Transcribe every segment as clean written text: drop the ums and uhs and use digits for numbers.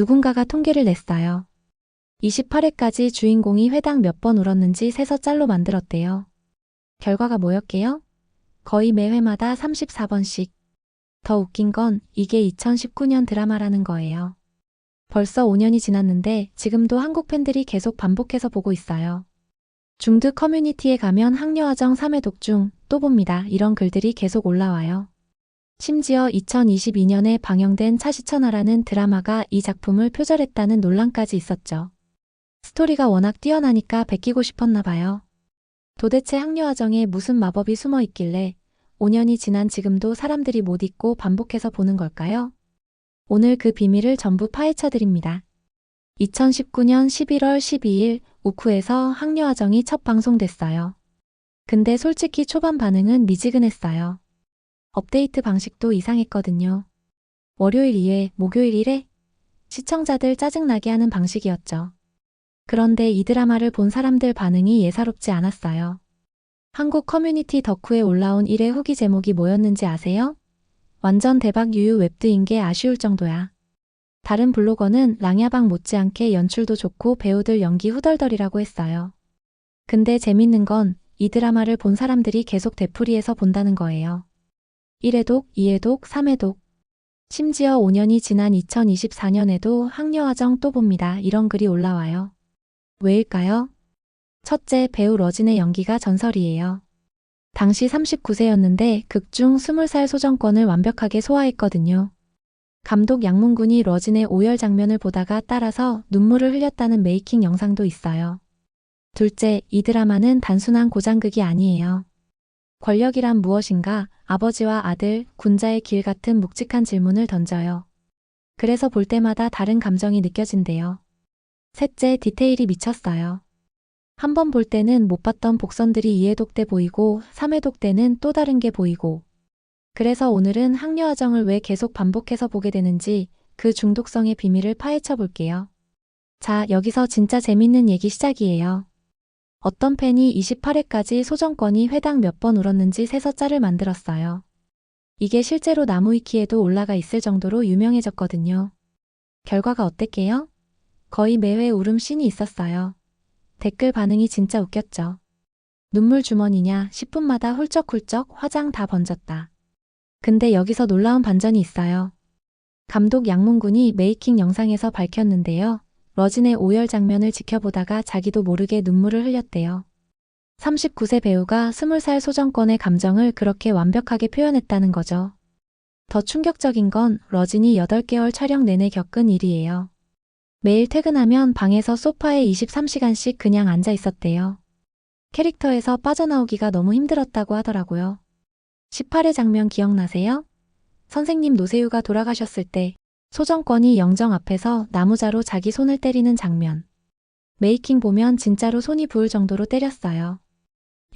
누군가가 통계를 냈어요. 28회까지 주인공이 회당 몇 번 울었는지 세서 짤로 만들었대요. 결과가 뭐였게요? 거의 매 회마다 34번씩. 더 웃긴 건 이게 2019년 드라마라는 거예요. 벌써 5년이 지났는데 지금도 한국 팬들이 계속 반복해서 보고 있어요. 중드 커뮤니티에 가면 학녀아정 3회 독중 또 봅니다. 이런 글들이 계속 올라와요. 심지어 2022년에 방영된 차시천하라는 드라마가 이 작품을 표절했다는 논란까지 있었죠. 스토리가 워낙 뛰어나니까 베끼고 싶었나 봐요. 도대체 학녀아정에 무슨 마법이 숨어 있길래 5년이 지난 지금도 사람들이 못 잊고 반복해서 보는 걸까요? 오늘 그 비밀을 전부 파헤쳐 드립니다. 2019년 11월 12일 우쿠에서 학녀아정이 첫 방송됐어요. 근데 솔직히 초반 반응은 미지근했어요. 업데이트 방식도 이상했거든요. 월요일 2회, 목요일 1회? 시청자들 짜증나게 하는 방식이었죠. 그런데 이 드라마를 본 사람들 반응이 예사롭지 않았어요. 한국 커뮤니티 덕후에 올라온 1회 후기 제목이 뭐였는지 아세요? 완전 대박 유유 웹드인 게 아쉬울 정도야. 다른 블로거는 랑야방 못지않게 연출도 좋고 배우들 연기 후덜덜이라고 했어요. 근데 재밌는 건 이 드라마를 본 사람들이 계속 되풀이해서 본다는 거예요. 1회독, 2회독, 3회독. 심지어 5년이 지난 2024년에도 학녀아정 또 봅니다. 이런 글이 올라와요. 왜일까요? 첫째, 배우 러진의 연기가 전설이에요. 당시 39세였는데 극중 20살 소정권을 완벽하게 소화했거든요. 감독 양문군이 러진의 오열 장면을 보다가 따라서 눈물을 흘렸다는 메이킹 영상도 있어요. 둘째, 이 드라마는 단순한 고장극이 아니에요. 권력이란 무엇인가, 아버지와 아들, 군자의 길 같은 묵직한 질문을 던져요. 그래서 볼 때마다 다른 감정이 느껴진대요. 셋째, 디테일이 미쳤어요. 한 번 볼 때는 못 봤던 복선들이 2회독 때 보이고 3회독 때는 또 다른 게 보이고. 그래서 오늘은 학녀아정을 왜 계속 반복해서 보게 되는지 그 중독성의 비밀을 파헤쳐 볼게요. 자, 여기서 진짜 재밌는 얘기 시작이에요. 어떤 팬이 28회까지 소정권이 회당 몇 번 울었는지 세서 짤을 만들었어요. 이게 실제로 나무위키에도 올라가 있을 정도로 유명해졌거든요. 결과가 어땠게요? 거의 매회 울음씬이 있었어요. 댓글 반응이 진짜 웃겼죠. 눈물 주머니냐 10분마다 훌쩍훌쩍 화장 다 번졌다. 근데 여기서 놀라운 반전이 있어요. 감독 양문군이 메이킹 영상에서 밝혔는데요. 러진의 오열 장면을 지켜보다가 자기도 모르게 눈물을 흘렸대요. 39세 배우가 20살 소정권의 감정을 그렇게 완벽하게 표현했다는 거죠. 더 충격적인 건 러진이 8개월 촬영 내내 겪은 일이에요. 매일 퇴근하면 방에서 소파에 23시간씩 그냥 앉아 있었대요. 캐릭터에서 빠져나오기가 너무 힘들었다고 하더라고요. 18회 장면 기억나세요? 선생님 노세유가 돌아가셨을 때 소정권이 영정 앞에서 나무자로 자기 손을 때리는 장면. 메이킹 보면 진짜로 손이 부을 정도로 때렸어요.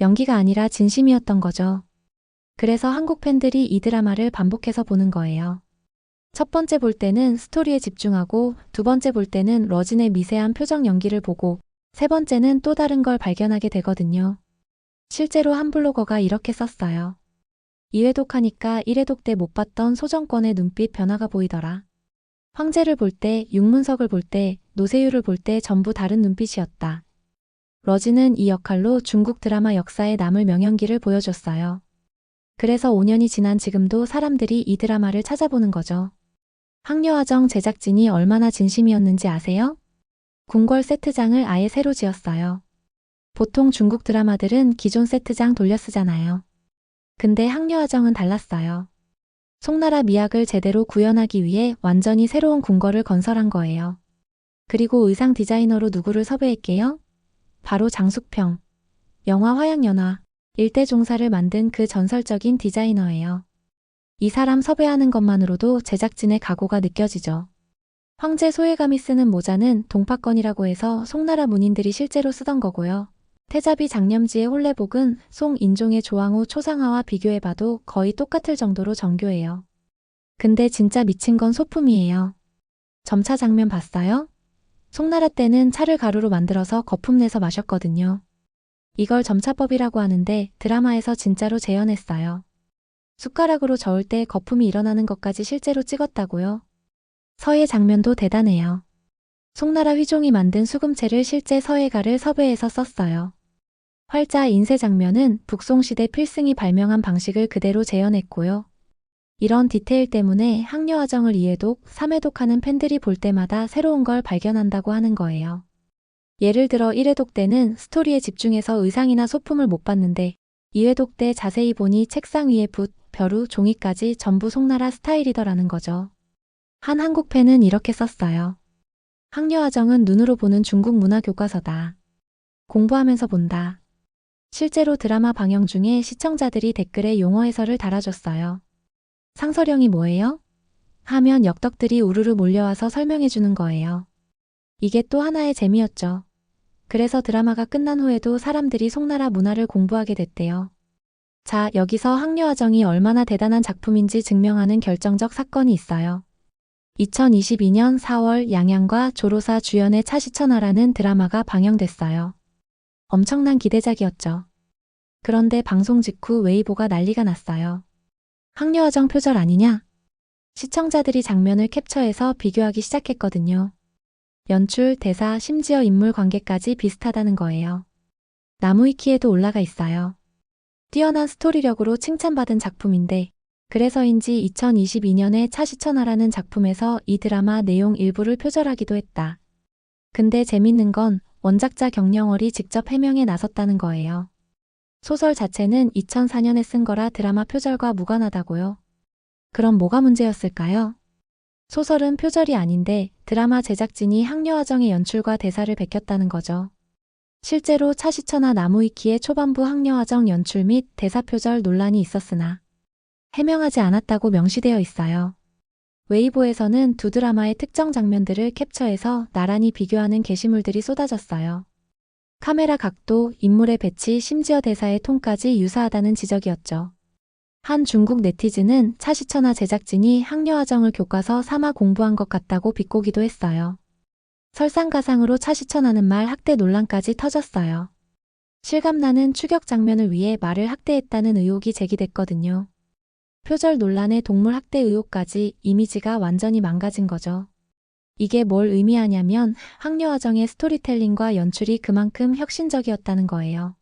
연기가 아니라 진심이었던 거죠. 그래서 한국 팬들이 이 드라마를 반복해서 보는 거예요. 첫 번째 볼 때는 스토리에 집중하고 두 번째 볼 때는 러진의 미세한 표정 연기를 보고 세 번째는 또 다른 걸 발견하게 되거든요. 실제로 한 블로거가 이렇게 썼어요. 2회독 하니까 1회독 때 못 봤던 소정권의 눈빛 변화가 보이더라. 황제를 볼 때, 육문석을 볼 때, 노세유를 볼 때 전부 다른 눈빛이었다. 러진은 이 역할로 중국 드라마 역사에 남을 명연기를 보여줬어요. 그래서 5년이 지난 지금도 사람들이 이 드라마를 찾아보는 거죠. 학녀아정 제작진이 얼마나 진심이었는지 아세요? 궁궐 세트장을 아예 새로 지었어요. 보통 중국 드라마들은 기존 세트장 돌려 쓰잖아요. 근데 학녀아정은 달랐어요. 송나라 미학을 제대로 구현하기 위해 완전히 새로운 궁궐을 건설한 거예요. 그리고 의상 디자이너로 누구를 섭외했게요? 바로 장숙평. 영화 화양연화, 일대종사를 만든 그 전설적인 디자이너예요. 이 사람 섭외하는 것만으로도 제작진의 각오가 느껴지죠. 황제 소외감이 쓰는 모자는 동파건이라고 해서 송나라 문인들이 실제로 쓰던 거고요. 태자비 장념지의 홀레복은 송인종의 조항후 초상화와 비교해봐도 거의 똑같을 정도로 정교해요. 근데 진짜 미친 건 소품이에요. 점차 장면 봤어요? 송나라 때는 차를 가루로 만들어서 거품 내서 마셨거든요. 이걸 점차법이라고 하는데 드라마에서 진짜로 재현했어요. 숟가락으로 저을 때 거품이 일어나는 것까지 실제로 찍었다고요. 서예 장면도 대단해요. 송나라 휘종이 만든 수금체를 실제 서예가를 섭외해서 썼어요. 활자 인쇄 장면은 북송시대 필승이 발명한 방식을 그대로 재현했고요. 이런 디테일 때문에 항려화정을 2회독, 3회독하는 팬들이 볼 때마다 새로운 걸 발견한다고 하는 거예요. 예를 들어 1회독 때는 스토리에 집중해서 의상이나 소품을 못 봤는데 2회독 때 자세히 보니 책상 위에 붓, 벼루, 종이까지 전부 송나라 스타일이더라는 거죠. 한 한국 팬은 이렇게 썼어요. 항려화정은 눈으로 보는 중국 문화 교과서다. 공부하면서 본다. 실제로 드라마 방영 중에 시청자들이 댓글에 용어 해설을 달아줬어요. 상서령이 뭐예요? 하면 역덕들이 우르르 몰려와서 설명해주는 거예요. 이게 또 하나의 재미였죠. 그래서 드라마가 끝난 후에도 사람들이 송나라 문화를 공부하게 됐대요. 자, 여기서 항려화정이 얼마나 대단한 작품인지 증명하는 결정적 사건이 있어요. 2022년 4월 양양과 조로사 주연의 차시천하라는 드라마가 방영됐어요. 엄청난 기대작이었죠. 그런데 방송 직후 웨이보가 난리가 났어요. 항려화정 표절 아니냐? 시청자들이 장면을 캡처해서 비교하기 시작했거든요. 연출, 대사, 심지어 인물 관계까지 비슷하다는 거예요. 나무위키에도 올라가 있어요. 뛰어난 스토리력으로 칭찬받은 작품인데 그래서인지 2022년에 차시천하라는 작품에서 이 드라마 내용 일부를 표절하기도 했다. 근데 재밌는 건 원작자 경영월이 직접 해명에 나섰다는 거예요. 소설 자체는 2004년에 쓴 거라 드라마 표절과 무관하다고요. 그럼 뭐가 문제였을까요? 소설은 표절이 아닌데 드라마 제작진이 항려화정의 연출과 대사를 베꼈다는 거죠. 실제로 차시천하 나무위키의 초반부 항려화정 연출 및 대사 표절 논란이 있었으나 해명하지 않았다고 명시되어 있어요. 웨이보에서는 두 드라마의 특정 장면들을 캡처해서 나란히 비교하는 게시물들이 쏟아졌어요. 카메라 각도, 인물의 배치, 심지어 대사의 톤까지 유사하다는 지적이었죠. 한 중국 네티즌은 차시천하 제작진이 항려화정을 교과서 삼아 공부한 것 같다고 비꼬기도 했어요. 설상가상으로 차시천하는 말 학대 논란까지 터졌어요. 실감나는 추격 장면을 위해 말을 학대했다는 의혹이 제기됐거든요. 표절 논란에 동물 학대 의혹까지 이미지가 완전히 망가진 거죠. 이게 뭘 의미하냐면 항려화정의 스토리텔링과 연출이 그만큼 혁신적이었다는 거예요.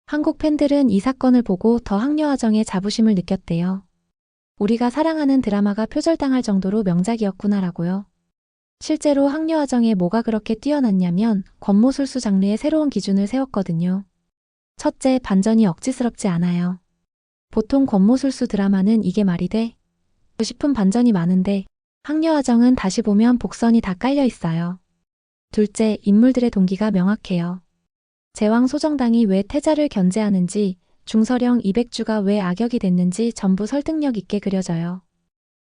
한국 팬들은 이 사건을 보고 더 항려화정의 자부심을 느꼈대요. 우리가 사랑하는 드라마가 표절당할 정도로 명작이었구나라고요. 실제로 항려화정에 뭐가 그렇게 뛰어났냐면 권모술수 장르의 새로운 기준을 세웠거든요. 첫째, 반전이 억지스럽지 않아요. 보통 권모술수 드라마는 이게 말이 돼? 싶은 반전이 많은데 항려화정은 다시 보면 복선이 다 깔려 있어요. 둘째, 인물들의 동기가 명확해요. 제왕 소정당이 왜 태자를 견제하는지, 중서령 이백주가 왜 악역이 됐는지 전부 설득력 있게 그려져요.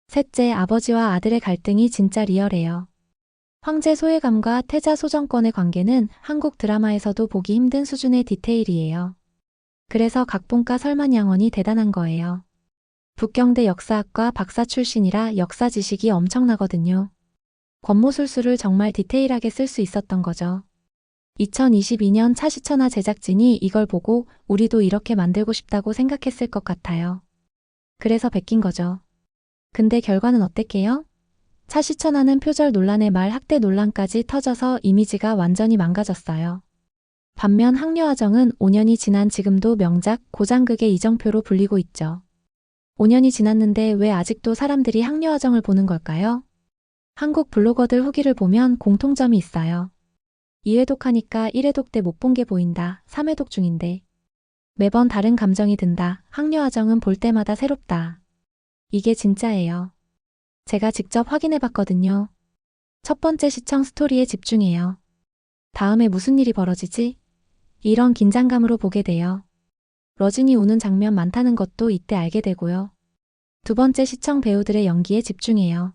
셋째, 아버지와 아들의 갈등이 진짜 리얼해요. 황제 소외감과 태자 소정권의 관계는 한국 드라마에서도 보기 힘든 수준의 디테일이에요. 그래서 각본가 설만양원이 대단한 거예요. 북경대 역사학과 박사 출신이라 역사 지식이 엄청나거든요. 권모술수를 정말 디테일하게 쓸 수 있었던 거죠. 2022년 차시천하 제작진이 이걸 보고 우리도 이렇게 만들고 싶다고 생각했을 것 같아요. 그래서 베낀 거죠. 근데 결과는 어땠게요? 차시천하는 표절 논란에 말 학대 논란까지 터져서 이미지가 완전히 망가졌어요. 반면 항려화정은 5년이 지난 지금도 명작 고장극의 이정표로 불리고 있죠. 5년이 지났는데 왜 아직도 사람들이 항려화정을 보는 걸까요? 한국 블로거들 후기를 보면 공통점이 있어요. 2회독 하니까 1회독 때 못 본 게 보인다. 3회독 중인데. 매번 다른 감정이 든다. 항려화정은 볼 때마다 새롭다. 이게 진짜예요. 제가 직접 확인해 봤거든요. 첫 번째 시청 스토리에 집중해요. 다음에 무슨 일이 벌어지지? 이런 긴장감으로 보게 돼요. 러진이 우는 장면 많다는 것도 이때 알게 되고요. 두 번째 시청 배우들의 연기에 집중해요.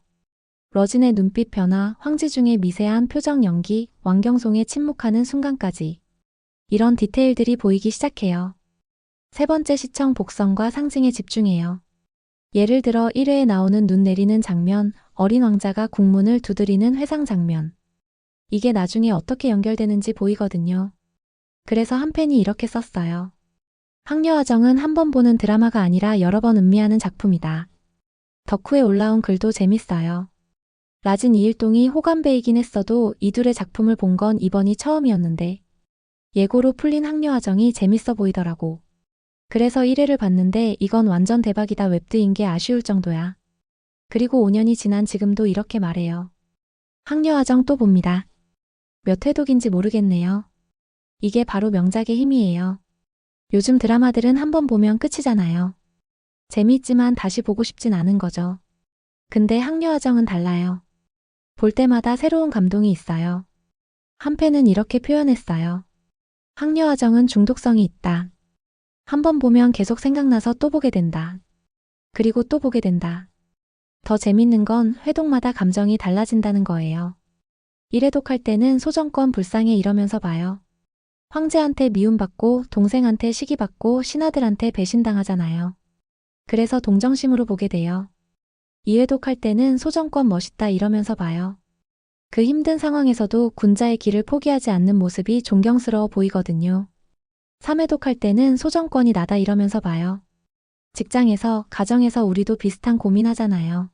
러진의 눈빛 변화, 황지중의 미세한 표정 연기, 왕경송의 침묵하는 순간까지. 이런 디테일들이 보이기 시작해요. 세 번째 시청 복선과 상징에 집중해요. 예를 들어 1회에 나오는 눈 내리는 장면, 어린 왕자가 국문을 두드리는 회상 장면. 이게 나중에 어떻게 연결되는지 보이거든요. 그래서 한 팬이 이렇게 썼어요. 항려화정은 한 번 보는 드라마가 아니라 여러 번 음미하는 작품이다. 덕후에 올라온 글도 재밌어요. 라진 이일동이 호감배이긴 했어도 이 둘의 작품을 본 건 이번이 처음이었는데 예고로 풀린 학녀화정이 재밌어 보이더라고. 그래서 1회를 봤는데 이건 완전 대박이다 웹드인 게 아쉬울 정도야. 그리고 5년이 지난 지금도 이렇게 말해요. 학녀화정 또 봅니다. 몇 회독인지 모르겠네요. 이게 바로 명작의 힘이에요. 요즘 드라마들은 한번 보면 끝이잖아요. 재미있지만 다시 보고 싶진 않은 거죠. 근데 학녀화정은 달라요. 볼 때마다 새로운 감동이 있어요. 한 팬은 이렇게 표현했어요. 학녀화정은 중독성이 있다. 한번 보면 계속 생각나서 또 보게 된다. 그리고 또 보게 된다. 더 재밌는 건 회독마다 감정이 달라진다는 거예요. 1회독 할 때는 소정권 불쌍해 이러면서 봐요. 황제한테 미움받고 동생한테 시기받고 신하들한테 배신당하잖아요. 그래서 동정심으로 보게 돼요. 2회독 할 때는 소정권 멋있다 이러면서 봐요. 그 힘든 상황에서도 군자의 길을 포기하지 않는 모습이 존경스러워 보이거든요. 3회독 할 때는 소정권이 나다 이러면서 봐요. 직장에서, 가정에서 우리도 비슷한 고민하잖아요.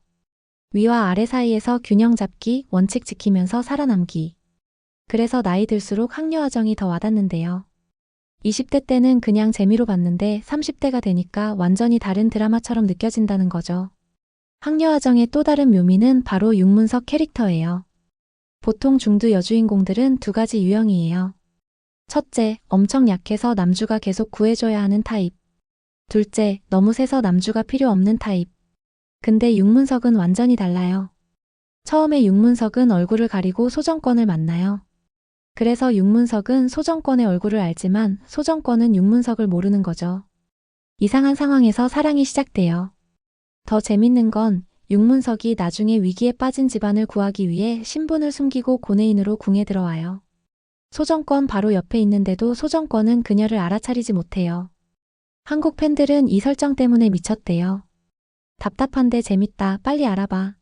위와 아래 사이에서 균형 잡기, 원칙 지키면서 살아남기. 그래서 나이 들수록 학녀화정이 더 와닿는데요. 20대 때는 그냥 재미로 봤는데 30대가 되니까 완전히 다른 드라마처럼 느껴진다는 거죠. 학녀화정의 또 다른 묘미는 바로 윤문석 캐릭터예요. 보통 중두 여주인공들은 두 가지 유형이에요. 첫째, 엄청 약해서 남주가 계속 구해줘야 하는 타입. 둘째, 너무 세서 남주가 필요 없는 타입. 근데 윤문석은 완전히 달라요. 처음에 윤문석은 얼굴을 가리고 소정권을 만나요. 그래서 윤문석은 소정권의 얼굴을 알지만 소정권은 윤문석을 모르는 거죠. 이상한 상황에서 사랑이 시작돼요. 더 재밌는 건 윤문석이 나중에 위기에 빠진 집안을 구하기 위해 신분을 숨기고 고뇌인으로 궁에 들어와요. 소정권 바로 옆에 있는데도 소정권은 그녀를 알아차리지 못해요. 한국 팬들은 이 설정 때문에 미쳤대요. 답답한데 재밌다, 빨리 알아봐.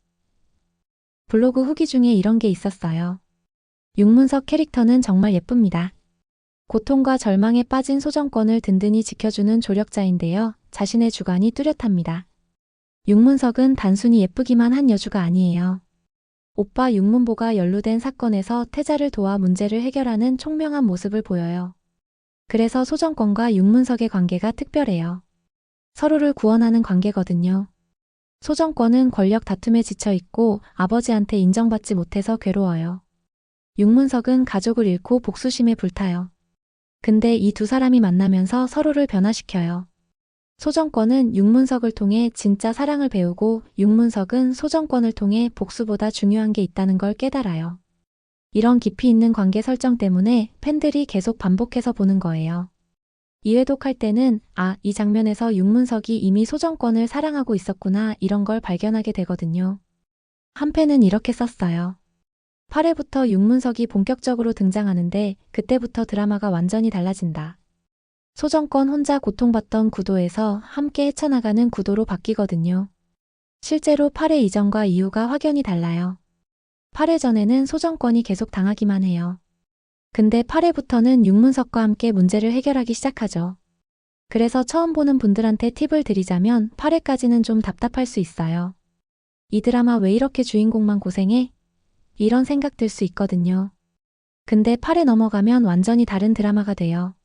블로그 후기 중에 이런 게 있었어요. 윤문석 캐릭터는 정말 예쁩니다. 고통과 절망에 빠진 소정권을 든든히 지켜주는 조력자인데요. 자신의 주관이 뚜렷합니다. 윤문석은 단순히 예쁘기만 한 여주가 아니에요. 오빠 윤문보가 연루된 사건에서 태자를 도와 문제를 해결하는 총명한 모습을 보여요. 그래서 소정권과 윤문석의 관계가 특별해요. 서로를 구원하는 관계거든요. 소정권은 권력 다툼에 지쳐 있고 아버지한테 인정받지 못해서 괴로워요. 윤문석은 가족을 잃고 복수심에 불타요. 근데 이 두 사람이 만나면서 서로를 변화시켜요. 소정권은 윤문석을 통해 진짜 사랑을 배우고 윤문석은 소정권을 통해 복수보다 중요한 게 있다는 걸 깨달아요. 이런 깊이 있는 관계 설정 때문에 팬들이 계속 반복해서 보는 거예요. 2회독 할 때는 이 장면에서 윤문석이 이미 소정권을 사랑하고 있었구나 이런 걸 발견하게 되거든요. 한 팬은 이렇게 썼어요. 8회부터 윤문석이 본격적으로 등장하는데 그때부터 드라마가 완전히 달라진다. 소정권 혼자 고통받던 구도에서 함께 헤쳐나가는 구도로 바뀌거든요. 실제로 8회 이전과 이후가 확연히 달라요. 8회 전에는 소정권이 계속 당하기만 해요. 근데 8회부터는 윤문석과 함께 문제를 해결하기 시작하죠. 그래서 처음 보는 분들한테 팁을 드리자면 8회까지는 좀 답답할 수 있어요. 이 드라마 왜 이렇게 주인공만 고생해? 이런 생각 들 수 있거든요. 근데 8회 넘어가면 완전히 다른 드라마가 돼요.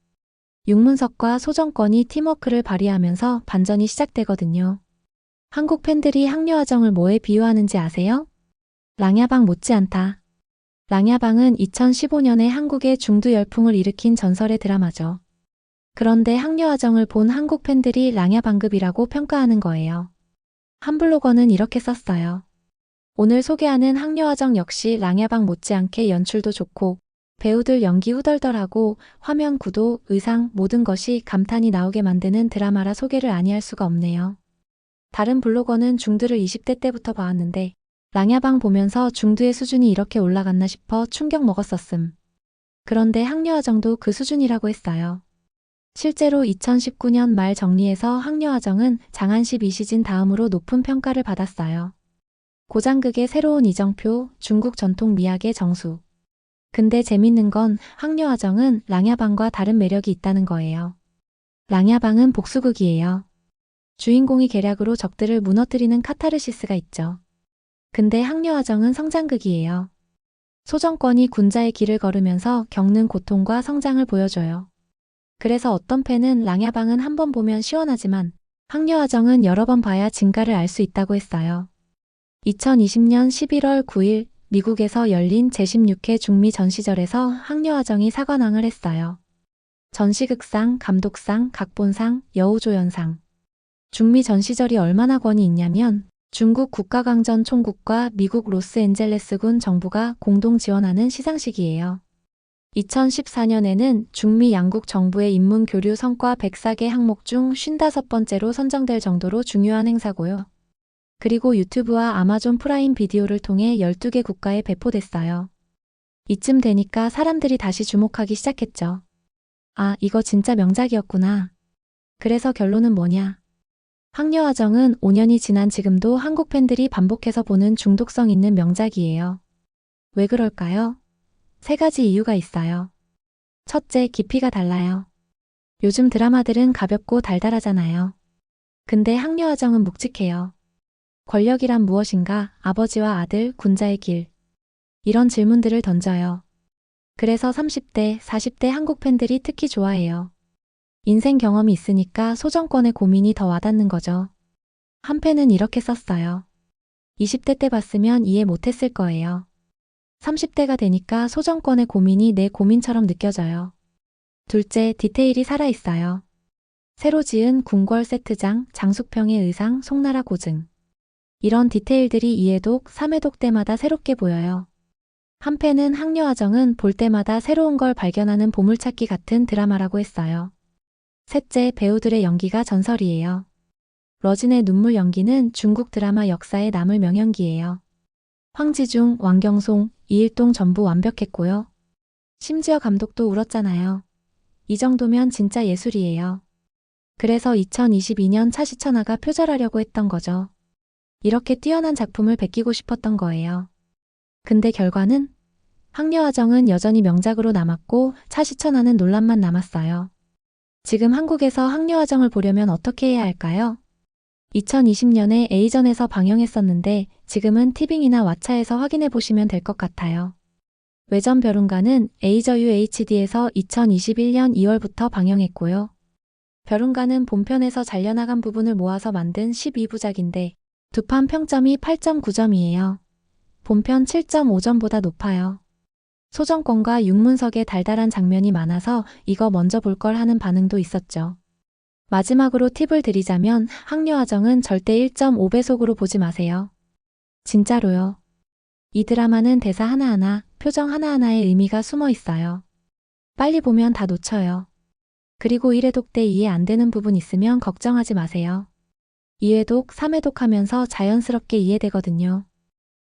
윤문석과 소정권이 팀워크를 발휘하면서 반전이 시작되거든요. 한국 팬들이 학녀화정을 뭐에 비유하는지 아세요? 랑야방 못지않다. 랑야방은 2015년에 한국의 중두 열풍을 일으킨 전설의 드라마죠. 그런데 학녀화정을 본 한국 팬들이 랑야방급이라고 평가하는 거예요. 한 블로거는 이렇게 썼어요. 오늘 소개하는 학녀화정 역시 랑야방 못지않게 연출도 좋고 배우들 연기 후덜덜하고 화면 구도, 의상 모든 것이 감탄이 나오게 만드는 드라마라 소개를 아니할 수가 없네요. 다른 블로거는 중두를 20대 때부터 봐왔는데 랑야방 보면서 중두의 수준이 이렇게 올라갔나 싶어 충격 먹었었음. 그런데 학녀화정도 그 수준이라고 했어요. 실제로 2019년 말 정리해서 학녀화정은 장한 12시즌 다음으로 높은 평가를 받았어요. 고장극의 새로운 이정표, 중국 전통 미학의 정수. 근데 재밌는 건 학녀화정은 랑야방과 다른 매력이 있다는 거예요. 랑야방은 복수극이에요. 주인공이 계략으로 적들을 무너뜨리는 카타르시스가 있죠. 근데 항려화정은 성장극이에요. 소정권이 군자의 길을 걸으면서 겪는 고통과 성장을 보여줘요. 그래서 어떤 팬은 랑야방은 한 번 보면 시원하지만 항려화정은 여러 번 봐야 진가를 알 수 있다고 했어요. 2020년 11월 9일 미국에서 열린 제16회 중미 전시절에서 항려화정이 사관왕을 했어요. 전시극상, 감독상, 각본상, 여우조연상. 중미 전시절이 얼마나 권위 있냐면 중국 국가강전 총국과 미국 로스앤젤레스군 정부가 공동 지원하는 시상식이에요. 2014년에는 중미 양국 정부의 인문 교류 성과 104개 항목 중 55번째로 선정될 정도로 중요한 행사고요. 그리고 유튜브와 아마존 프라임 비디오를 통해 12개 국가에 배포됐어요. 이쯤 되니까 사람들이 다시 주목하기 시작했죠. 아, 이거 진짜 명작이었구나. 그래서 결론은 뭐냐? 항려화정은 5년이 지난 지금도 한국 팬들이 반복해서 보는 중독성 있는 명작이에요. 왜 그럴까요? 3가지 이유가 있어요. 첫째, 깊이가 달라요. 요즘 드라마들은 가볍고 달달하잖아요. 근데 항려화정은 묵직해요. 권력이란 무엇인가? 아버지와 아들, 군자의 길. 이런 질문들을 던져요. 그래서 30대, 40대 한국 팬들이 특히 좋아해요. 인생 경험이 있으니까 소정권의 고민이 더 와닿는 거죠. 한 팬은 이렇게 썼어요. 20대 때 봤으면 이해 못했을 거예요. 30대가 되니까 소정권의 고민이 내 고민처럼 느껴져요. 둘째, 디테일이 살아있어요. 새로 지은 궁궐 세트장, 장숙평의 의상, 송나라 고증. 이런 디테일들이 2회독, 3회독 때마다 새롭게 보여요. 한 팬은 항려화정은 볼 때마다 새로운 걸 발견하는 보물찾기 같은 드라마라고 했어요. 셋째, 배우들의 연기가 전설이에요. 러진의 눈물 연기는 중국 드라마 역사에 남을 명연기예요. 황지중, 왕경송, 이일동 전부 완벽했고요. 심지어 감독도 울었잖아요. 이 정도면 진짜 예술이에요. 그래서 2022년 차시천하가 표절하려고 했던 거죠. 이렇게 뛰어난 작품을 베끼고 싶었던 거예요. 근데 결과는? 항려화정은 여전히 명작으로 남았고 차시천하는 논란만 남았어요. 지금 한국에서 항려화정을 보려면 어떻게 해야 할까요? 2020년에 A전에서 방영했었는데 지금은 티빙이나 왓챠에서 확인해 보시면 될 것 같아요. 외전 벼룬가는 A저 UHD에서 2021년 2월부터 방영했고요. 벼룬가는 본편에서 잘려나간 부분을 모아서 만든 12부작인데 두 판 평점이 8.9점이에요. 본편 7.5점보다 높아요. 소정권과 육문석의 달달한 장면이 많아서 이거 먼저 볼 걸 하는 반응도 있었죠. 마지막으로 팁을 드리자면 항려화정은 절대 1.5배속으로 보지 마세요. 진짜로요. 이 드라마는 대사 하나하나, 표정 하나하나에 의미가 숨어 있어요. 빨리 보면 다 놓쳐요. 그리고 1회독 때 이해 안 되는 부분 있으면 걱정하지 마세요. 2회독, 3회독 하면서 자연스럽게 이해되거든요.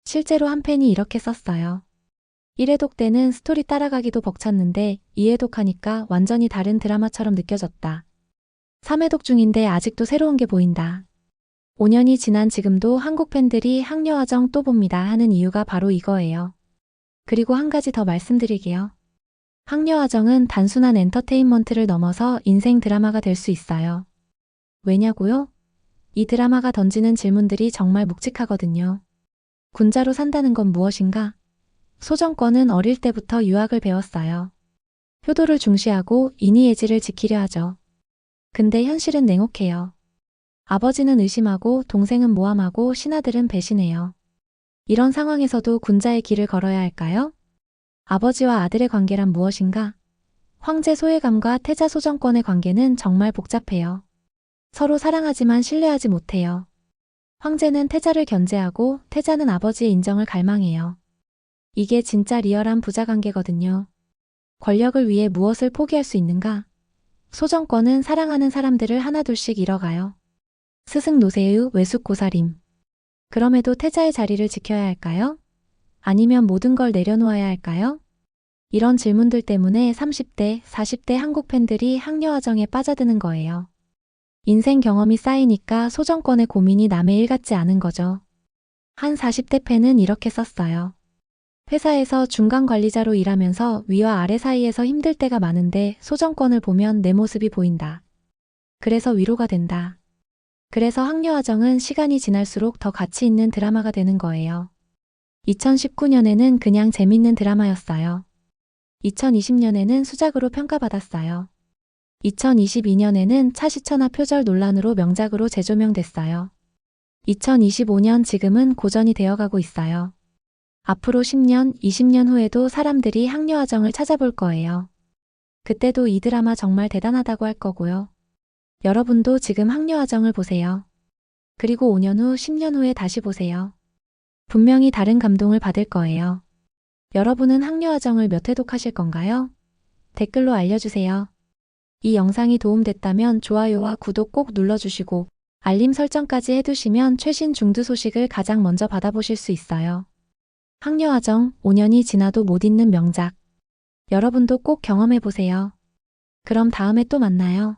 실제로 한 팬이 이렇게 썼어요. 1회독 때는 스토리 따라가기도 벅찼는데 2회독 하니까 완전히 다른 드라마처럼 느껴졌다. 3회독 중인데 아직도 새로운 게 보인다. 5년이 지난 지금도 한국 팬들이 항려화정 또 봅니다 하는 이유가 바로 이거예요. 그리고 한 가지 더 말씀드릴게요. 항려화정은 단순한 엔터테인먼트를 넘어서 인생 드라마가 될 수 있어요. 왜냐고요? 이 드라마가 던지는 질문들이 정말 묵직하거든요. 군자로 산다는 건 무엇인가? 소정권은 어릴 때부터 유학을 배웠어요. 효도를 중시하고 인의예지를 지키려 하죠. 근데 현실은 냉혹해요. 아버지는 의심하고 동생은 모함하고 신하들은 배신해요. 이런 상황에서도 군자의 길을 걸어야 할까요? 아버지와 아들의 관계란 무엇인가? 황제 소외감과 태자 소정권의 관계는 정말 복잡해요. 서로 사랑하지만 신뢰하지 못해요. 황제는 태자를 견제하고 태자는 아버지의 인정을 갈망해요. 이게 진짜 리얼한 부자관계거든요. 권력을 위해 무엇을 포기할 수 있는가? 소정권은 사랑하는 사람들을 하나둘씩 잃어가요. 스승 노세의 외숙고사림. 그럼에도 태자의 자리를 지켜야 할까요? 아니면 모든 걸 내려놓아야 할까요? 이런 질문들 때문에 30대, 40대 한국 팬들이 항려화정에 빠져드는 거예요. 인생 경험이 쌓이니까 소정권의 고민이 남의 일 같지 않은 거죠. 한 40대 팬은 이렇게 썼어요. 회사에서 중간 관리자로 일하면서 위와 아래 사이에서 힘들 때가 많은데 소정권을 보면 내 모습이 보인다. 그래서 위로가 된다. 그래서 항려화정은 시간이 지날수록 더 가치 있는 드라마가 되는 거예요. 2019년에는 그냥 재밌는 드라마였어요. 2020년에는 수작으로 평가받았어요. 2022년에는 차시천하 표절 논란으로 명작으로 재조명됐어요. 2025년 지금은 고전이 되어가고 있어요. 앞으로 10년, 20년 후에도 사람들이 항려화정을 찾아볼 거예요. 그때도 이 드라마 정말 대단하다고 할 거고요. 여러분도 지금 항려화정을 보세요. 그리고 5년 후, 10년 후에 다시 보세요. 분명히 다른 감동을 받을 거예요. 여러분은 항려화정을 몇 회 독하실 건가요? 댓글로 알려주세요. 이 영상이 도움됐다면 좋아요와 구독 꼭 눌러주시고 알림 설정까지 해두시면 최신 중드 소식을 가장 먼저 받아보실 수 있어요. 항려화정 5년이 지나도 못 잊는 명작. 여러분도 꼭 경험해보세요. 그럼 다음에 또 만나요.